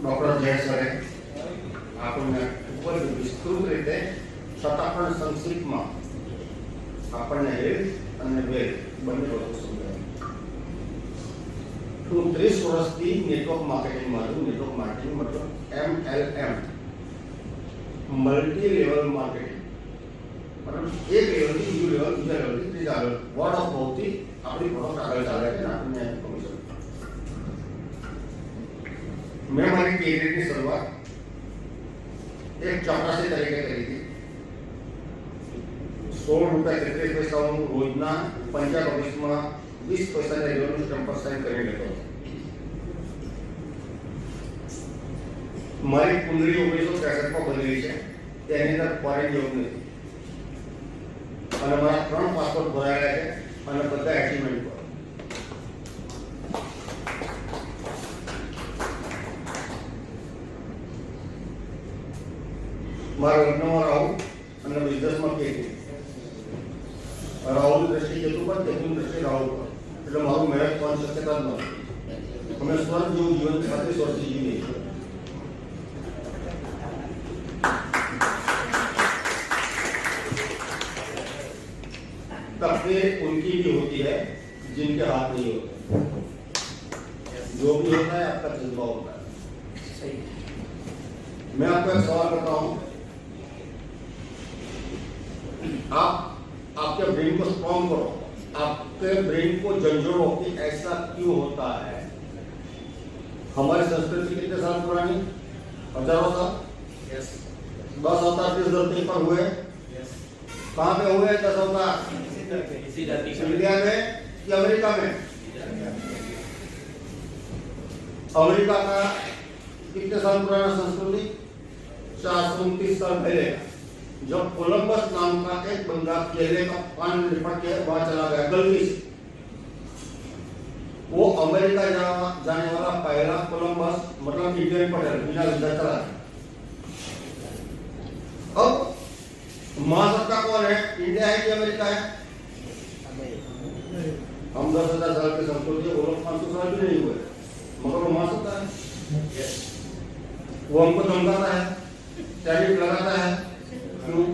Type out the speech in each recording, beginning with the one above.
Doctor જય સરે આપણને ખૂબ જ વિસ્તૃત રીતે છતાં પણ સંક્ષિપ્તમાં આપણને હેલ્થ અને વેલ્થ બંને વસ્તુ સમજાવી. હું 30 વર્ષથી નેટવર્ક માર્કેટિંગમાં છું. નેટવર્ક માર્કેટિંગ મતલબ MLM, મલ્ટી લેવલ માર્કેટિંગ, મતલબ એક લેવલથી બીજું લેવલ, બીજા લેવલથી ત્રીજા લેવલ, વર્ડ ઓફ માઉથથી આપણી પ્રોડક્ટ આગળ ચાલે છે અને આપણને કમિશન. मैं हमारी कैरियर की शुरुआत एक चौरासी तरीके करी थी. 16 रुपया 33 पैसा रोजना पंजाब ऑफिस में 20 पैसा रेगुलर स्टैम्प पर साइन कर लेता था. मारी कुंडली 1963 में बनेली है. तेनी अंदर फॉरेन जॉब नहीं અને મારા 3 પાસપોર્ટ ભરાયેલા છે અને બધા એચિવમેન્ટ પર. મારા લગ્નમાં રાહુ અને બિઝનેસમાં કેતુ. રાહુની દ્રષ્ટિ કેતુ પર, કેતુની દ્રષ્ટિ રાહુ પર. એટલે મારું મેરેજ થવાની શક્યતા જ નથી. અમે સ્વર્ગ જેવું જીવન 36 વર્ષથી જીવીએ છીએ. तकदीर उनकी भी होती है जिनके हाथ नहीं होते. जो भी होता है आपका जज्बा होता है. सही. मैं आपको एक सवाल करता हूं. आप आपके ब्रेन को स्ट्रॉन्ग करो, आपके ब्रेन को झंझोड़ो कि ऐसा क्यों होता है. हमारी संस्कृति कितने साल पुरानी? हजारों साल. यस. 10 अवतार किस धरती पर हुए? यस. कहां पे हुए 10 अवतार? इंडिया में कि अमेरिका में? अमेरिका का कितने साल पुराना संस्कृति? 429 साल पहले, जब कोलंबस नाम का एक बंदा केले का पान लिपट के वहां चला गया गलती से. वो अमेरिका जाने वाला पहला कोलंबस मतलब इंडियन पटेल बिना वीजा चला. अब महासत्ता कौन है? इंडिया है कि अमेरिका है? हम 10,000 साल की संस्कृति, वो लोग 500 साल भी नहीं हुए, मगर वो महासत्ता है. वो हमको धमकाता है, टैरिफ लगाता है. क्यों?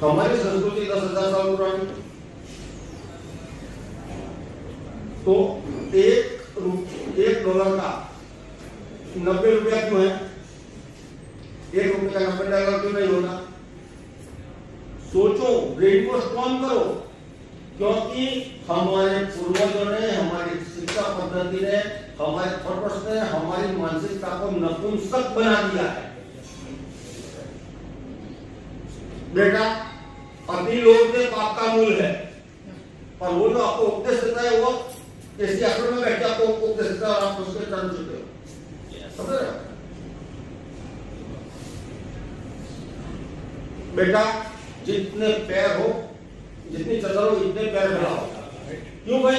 हमारी संस्कृति 10,000 साल पुरानी. तो एक डॉलर का 90 रुपया क्यों है? 1 रुपये का 90 डॉलर क्यों नहीं होता? सोचो, ब्रेन को स्ट्रॉन्ग करो. क्योंकि हमारे पूर्वजों ने, हमारी शिक्षा पद्धति ने, हमारे थॉट्स ने हमारी मानसिकता को नपुंसक बना दिया है. बेटा, अति लोभ से पाप का मूल है. और वो जो आपको उपदेश देता है वो ऐसी आंखों में बैठ के आपको उपदेश देता है और आप उसके चल चुके हो. समझ रहे हो? बेटा, जितने पैर हो, जितनी चदर हो, इतने पैर फैलाओ. क्यों भाई?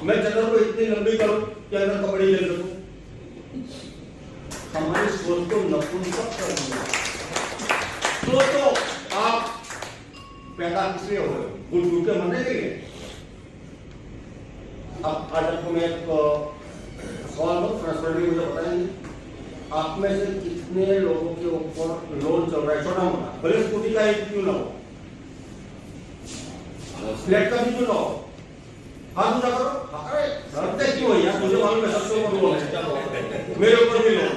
मैं चदर को इतनी लंबी करूं कि अंदर कपड़े ले सकूं. हमारी सोच को नपुंसक कर दिया. सोचो, आप पैदा किस लिए हो रहे हो? गुड़ के मरने के लिए. अब आज आपको मैं एक सवाल करूं, ट्रांसपेरेंटली मुझे बताएंगे. आप में से कितने लोगों के ऊपर लोन चल रहा है छोटा मोटा? भले स्कूटी का एक क्यों ना हो, फ्लैट का भी क्यों ना हो. हाथ ऊंचा करो. अरे डरते क्यों है यार? मुझे मालूम है सबसे ऊपर लोन है, मेरे ऊपर भी लोन.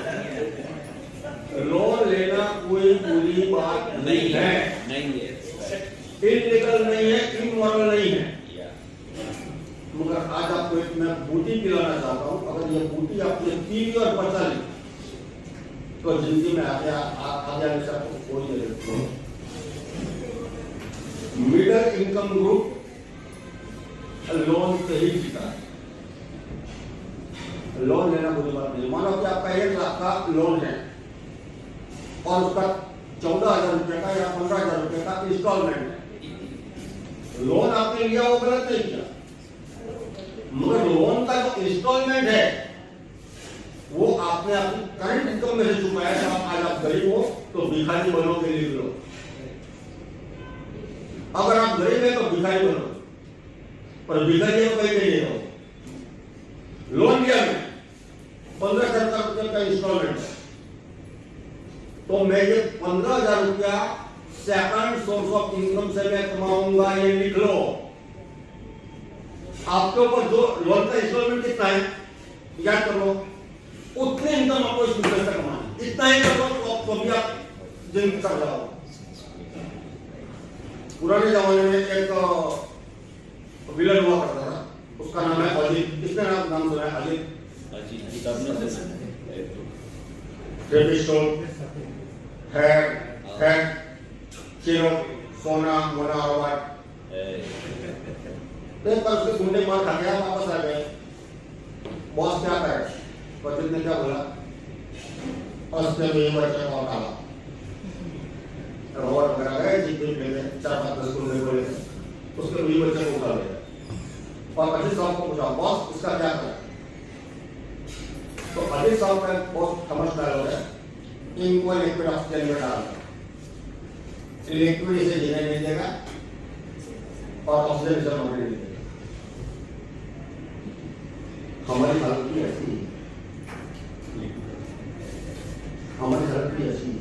लोन लेना कोई बुरी बात नहीं है. इलीगल नहीं है, इमोरल नहीं है. मगर आज आपको एक मैं बूटी पिलाना चाहता हूं. अगर ये बूटी आपने पी ली और बचा ली तो जिंदगी में आगे आने से आपको कोई जरूरत नहीं. मिडिल इनकम ग्रुप लोन से ही जीता है. लोन लेना कोई बात नहीं. मानो कि आपका 1 लाख का लोन है और उसका 14,000 रुपए का या 15,000 रुपए का इंस्टॉलमेंट है. लोन आपने लिया वो गलत नहीं किया, मगर लोन का जो इंस्टॉलमेंट है वो आपने अपनी करंट इनकम में से चुकाया. जब आज आप गरीब हो तो भिखारी बनोगे. लिख लो. अगर आप गरीब हैं तो भिखारी बनो, पर भिखारी को कहीं नहीं रहो। लोन लिया मैं 15,000 रुपये का इंस्टॉलमेंट है, तो मैं ये 15,000 रुपया सेकंड सोर्स ऑफ इनकम से मैं कमाऊंगा, ये लिख लो। आपके ऊपर जो लोन का इंस्टॉलमेंट कितना है याद कर लो, उतने इनकम आपको इस बिजनेस से कमानी, इतना ही कर लो तो भी आप जिंदगी कर जाओ। पुराने जमाने में एक विलन हुआ करता था, उसका नाम है अजीत। किसने नाम सुना है? अजीत। हेयर सोना मोना और कल उसके गुंडे मार खा गया, वापस आ गए। बॉस क्या करे? अजीत ने क्या बोला? उसने भी बच्चे को उठाया, रोड वगैरह गए, जीत ले 4-5 गुंडे बोले, उसके भी बच्चे को उठा लिया और अजीत साहब को पूछा, बॉस इसका क्या करें? तो अजीत साहब का बहुत समझदार है, इनको लिक्विड ऑक्सीजन में डाल दो, लिक्विड इसे जीने नहीं देगा और ऑक्सीजन इसे मरने नहीं देगा। हमारी हालत भी ऐसी है, हमारी हालत भी ऐसी है।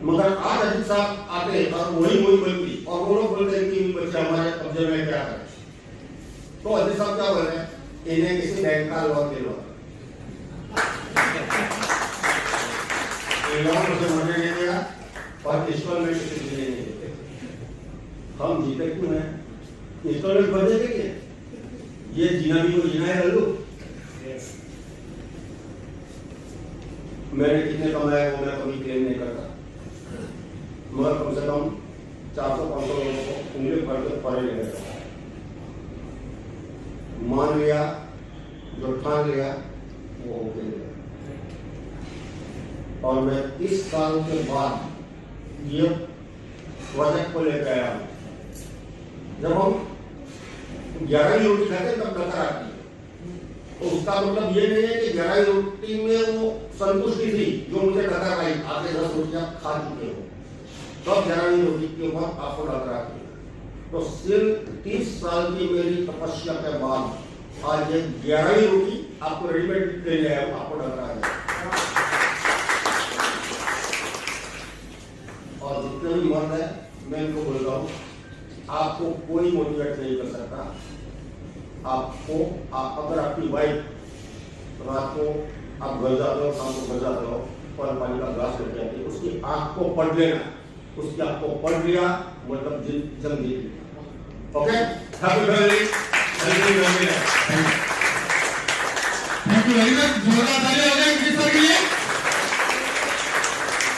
मगर आज अजीत साहब आते और वही बोलती और वो लोग बोलते हैं कि बच्चे हमारे कब्जे में क्या करें। तो अजीत साहब क्या बोल रहे हैं? इन्हें किसी बैंक का लोन दिलवा, लोन उसे मरने नहीं देगा और इंस्टॉलमेंट उसे जीने नहीं देगा। हम जीते क्यों हैं? इंस्टॉलमेंट भर देते क्या? ये जीना भी कोई जीना है लल्लू। मैंने कितने कमाए वो मैं कभी क्लेम नहीं करता, मगर कम से कम 400-500 लोगों को उंगली पकड़ के पढ़े ले गया। मान लिया, जो ठान लिया वो हो गया। और मैं 30 साल के बाद ये प्रोजेक्ट को लेकर आया हूं। जब हम 11 ही रोटी खाते तब डकर आती है, तो उसका मतलब ये नहीं है कि 11 रोटी में वो संतुष्टि थी जो मुझे डकर आई। आगे 10 रोटियां खा चुके हो तब 11 रोटी के बाद आपको डकर आती है। तो सिर्फ 30 साल की मेरी तपस्या के बाद आज ये 11 रोटी आपको रेडीमेड ले आया हूं, आपको डकर आ जाए। और जितने भी मर्द है मैं इनको बोल रहा हूं, आपको कोई मोटिवेट नहीं कर सकता। आपको अगर आपकी वाइफ रात को आप घर जाते हो, शाम को घर जाते हो और पानी का ग्लास लेके आती है, उसकी आंख को पढ़ लेना, उसकी आंख को पढ़ लिया मतलब जल्द जीत लिया। Okay, happy birthday, thank you very much. जोरदार ताली हो जाए।